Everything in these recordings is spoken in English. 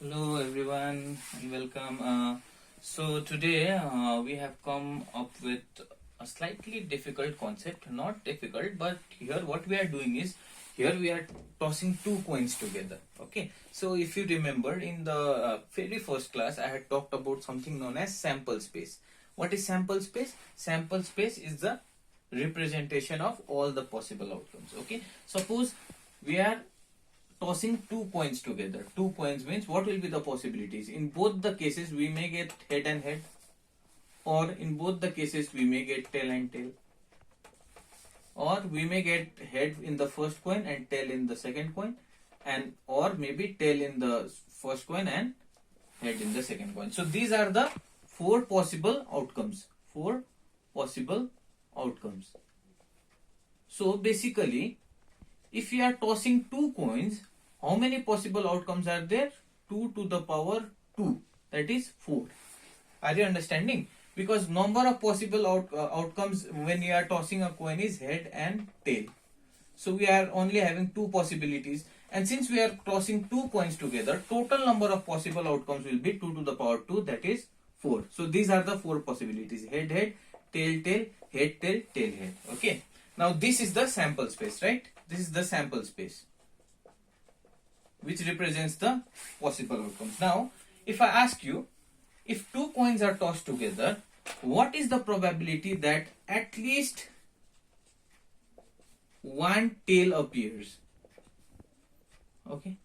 Hello everyone and welcome. So today we have come up with a slightly difficult concept. Not difficult, but here what we are doing is here we are tossing two coins together. Okay. So if you remember in the very first class I had talked about something known as sample space. What is sample space? Sample space is the representation of all the possible outcomes. Okay. Suppose we are tossing two coins together. Two coins means what will be the possibilities? In both the cases we may get head and head, or in both the cases we may get tail and tail, or we may get head in the first coin and tail in the second coin, and or maybe tail in the first coin and head in the second coin. So these are the four possible outcomes. Four possible outcomes. So basically, if we are tossing two coins, how many possible outcomes are there? 2 to the power 2, that is 4. Are you understanding? Because number of possible outcomes when you are tossing a coin is head and tail. So we are only having two possibilities, and since we are tossing two coins together, total number of possible outcomes will be 2 to the power 2, that is 4. So these are the four possibilities: head head, tail tail, head tail, tail head. Okay. Now this is the sample space, right? This is the sample space which represents the possible outcomes. Now, if I ask you, if two coins are tossed together, what is the probability that at least one tail appears? Okay.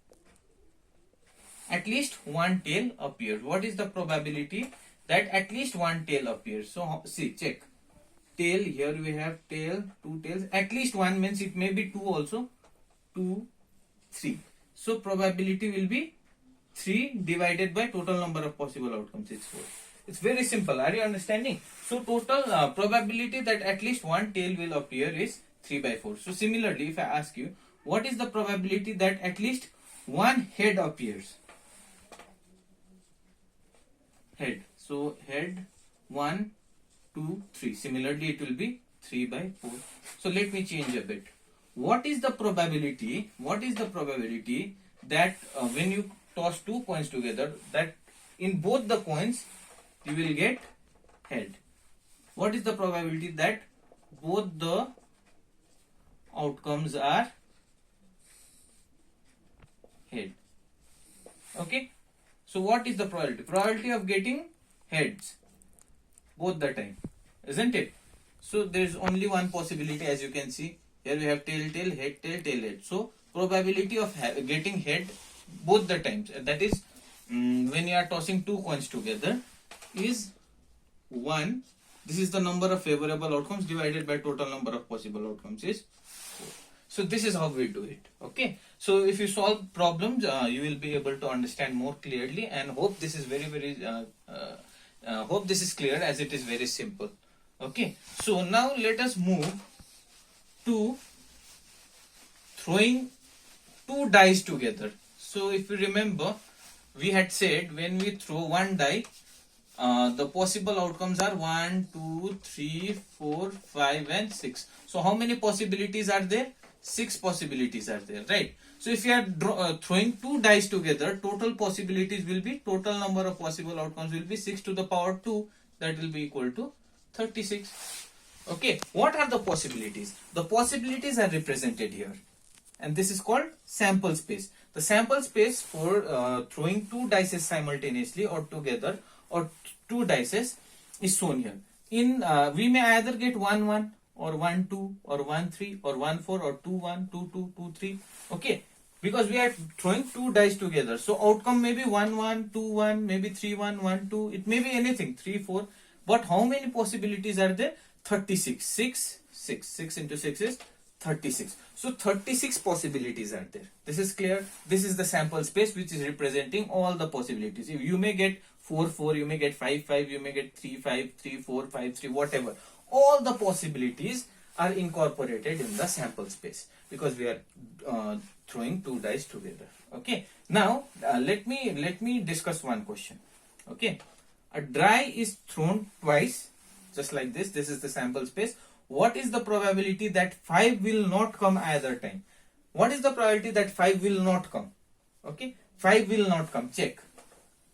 At least one tail appears. What is the probability that at least one tail appears? So, see, check. Tail, here we have tail, two tails. At least one means it may be two also. 2, 3. So probability will be 3 divided by total number of possible outcomes is 4. It's very simple. Are you understanding? So total probability that at least one tail will appear is 3 by 4. So similarly, if I ask you, what is the probability that at least one head appears? Head. So head 1, 2, 3. Similarly, it will be 3 by 4. So let me change a bit. What is the probability? What is the probability that when you toss two coins together, that in both the coins you will get head? What is the probability that both the outcomes are head? Okay. So what is the probability? Probability of getting heads both the time, isn't it? So there is only one possibility, as you can see. Here we have tail, tail, head, tail, tail, head. So probability of getting head both the times, that is when you are tossing two coins together, is 1. This is the number of favorable outcomes divided by total number of possible outcomes is 4. So this is how we do it. Okay. So if you solve problems, you will be able to understand more clearly, and hope this is hope this is clear, as it is very simple. Okay. So now let us move to throwing two dice together. So if you remember, we had said when we throw one die, the possible outcomes are 1, 2, 3, 4, 5 and 6. So how many possibilities are there? 6 possibilities are there, right? So if you are throwing two dice together, total possibilities will be, total number of possible outcomes will be 6 to the power 2, that will be equal to 36. Okay, what are the possibilities? The possibilities are represented here, and this is called sample space. The sample space for throwing two dice simultaneously or together, or two dice, is shown here. In we may either get 1 1 or 1 2 or 1 3 or 1 4 or 2 1 2 2 2 3. Okay, because we are throwing two dice together, so outcome may be 1 1 2 1, maybe 3 1 1 2. It may be anything, 3 4. But how many possibilities are there? 36. 6 into 6 is 36. So 36 possibilities are there. This is clear. This is the sample space which is representing all the possibilities. If you may get 4 4, you may get 5 5, you may get 3 5, 3 4, 5 3, whatever. All the possibilities are incorporated in the sample space because we are throwing two dice together. Okay. Now let me discuss one question. Okay. A die is thrown twice, just like this. This is the sample space. What is the probability that 5 will not come either time? What is the probability that 5 will not come? Okay, 5 will not come. Check.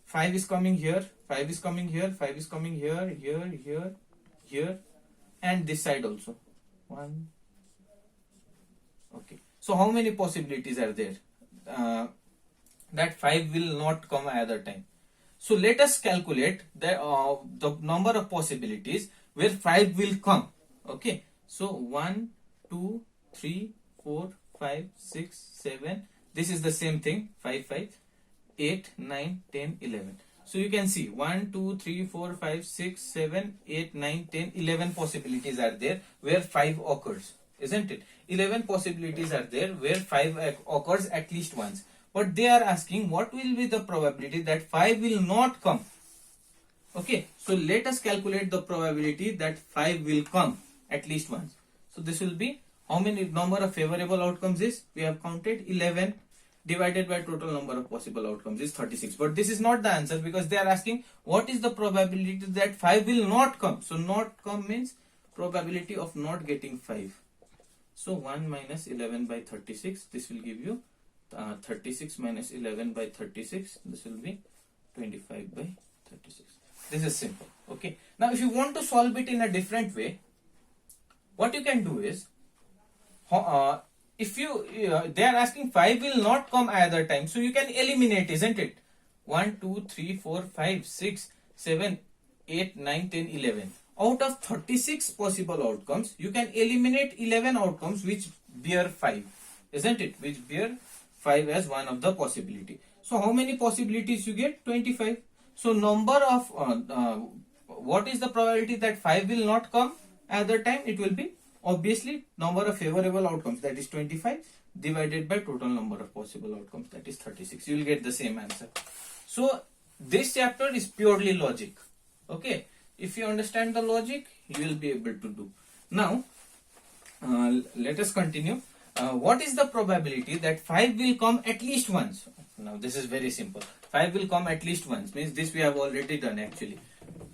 5 is coming here, 5 is coming here, 5 is coming here, here, and this side also. 1. Okay. So how many possibilities are there? That 5 will not come either time. So let us calculate the number of possibilities where 5 will come. Okay. So 1, 2, 3, 4, 5, 6, 7. This is the same thing. 5, 5, 8, 9, 10, 11. So you can see 1, 2, 3, 4, 5, 6, 7, 8, 9, 10, 11 possibilities are there where 5 occurs. Isn't it? 11 possibilities are there where 5 occurs at least once. But they are asking what will be the probability that 5 will not come. Okay, so let us calculate the probability that 5 will come at least once. So this will be how many number of favorable outcomes is? We have counted 11 divided by total number of possible outcomes is 36. But this is not the answer because they are asking what is the probability that 5 will not come. So not come means probability of not getting 5. So 1 minus 11 by 36. This will give you 36 minus 11 by 36. This will be 25 by 36. This is simple. Okay. Now if you want to solve it in a different way, what you can do is, if you they are asking 5 will not come either time, so you can eliminate, isn't it? 1, 2, 3, 4, 5, 6, 7, 8, 9, 10, 11. Out of 36 possible outcomes, you can eliminate 11 outcomes which bear 5, isn't it? Which bear 5 as one of the possibility. So how many possibilities you get? 25. So number of what is the probability that 5 will not come either time? It will be obviously number of favorable outcomes, that is 25, divided by total number of possible outcomes, that is 36. You will get the same answer. So this chapter is purely logic. Okay, if you understand the logic, you will be able to do. Now let us continue. What is the probability that 5 will come at least once? Now this is very simple. 5 will come at least once means this we have already done actually.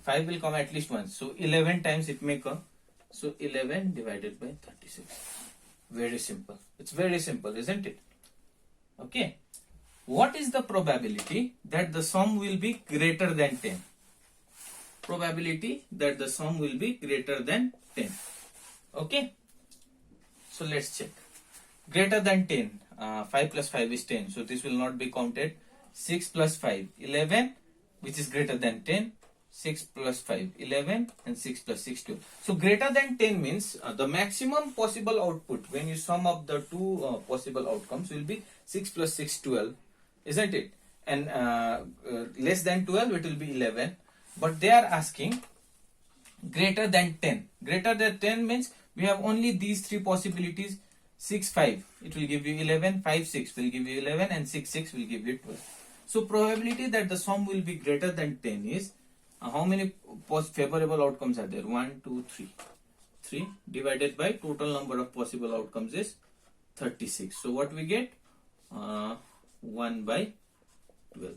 5 will come at least once. So 11 times it may come. So 11 divided by 36. Very simple. It's very simple, isn't it? Okay. What is the probability that the sum will be greater than 10? Probability that the sum will be greater than 10. Okay. So let's check. Greater than 10. 5 plus 5 is 10. So this will not be counted. 6 plus 5, 11, which is greater than 10. 6 plus 5, 11, and 6 plus 6, 12. So greater than 10 means the maximum possible output when you sum up the two possible outcomes will be 6 plus 6, 12, isn't it? And less than 12, it will be 11. But they are asking greater than 10. Greater than 10 means we have only these three possibilities. 6, 5, it will give you 11, 5, 6 will give you 11, and 6, 6 will give you 12. So probability that the sum will be greater than 10 is how many favorable outcomes are there? 1, 2, 3. 3 divided by total number of possible outcomes is 36. So what we get? 1 by 12.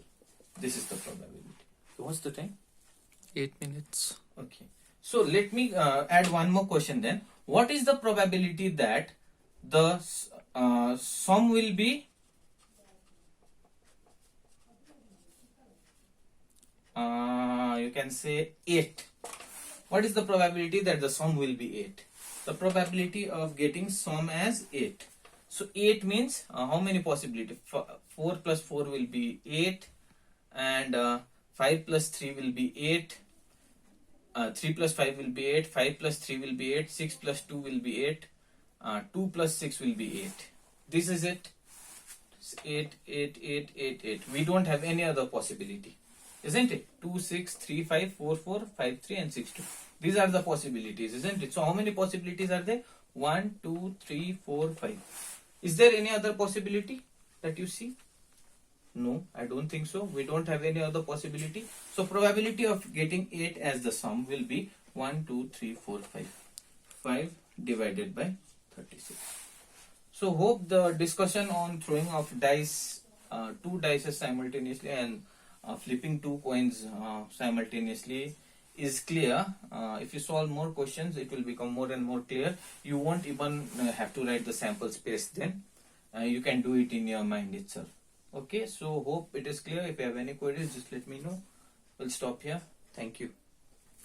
This is the probability. What's the time? 8 minutes. Okay. So let me add one more question then. What is the probability that the sum will be you can say 8. What is the probability that the sum will be 8? The probability of getting sum as 8. So 8 means how many possibilities? 4 plus 4 will be 8, and 5 plus 3 will be 8. 3 plus 5 will be 8. 5 plus 3 will be 8. 6 plus 2 will be 8. 2 plus 6 will be 8. This is it. 8, 8, 8, 8, 8. We don't have any other possibility, isn't it? 2, 6, 3, 5, 4, 4, 5, 3, and 6, 2. These are the possibilities, isn't it? So how many possibilities are there? 1, 2, 3, 4, 5. Is there any other possibility that you see? No, I don't think so. We don't have any other possibility. So probability of getting 8 as the sum will be 1, 2, 3, 4, 5. 5 divided by 36. So hope the discussion on throwing of dice, 2 dice simultaneously, and flipping 2 coins simultaneously is clear. If you solve more questions, it will become more and more clear. You won't even have to write the sample space then. You can do it in your mind itself. Okay, so hope it is clear. If you have any queries, just let me know. We'll stop here. Thank you.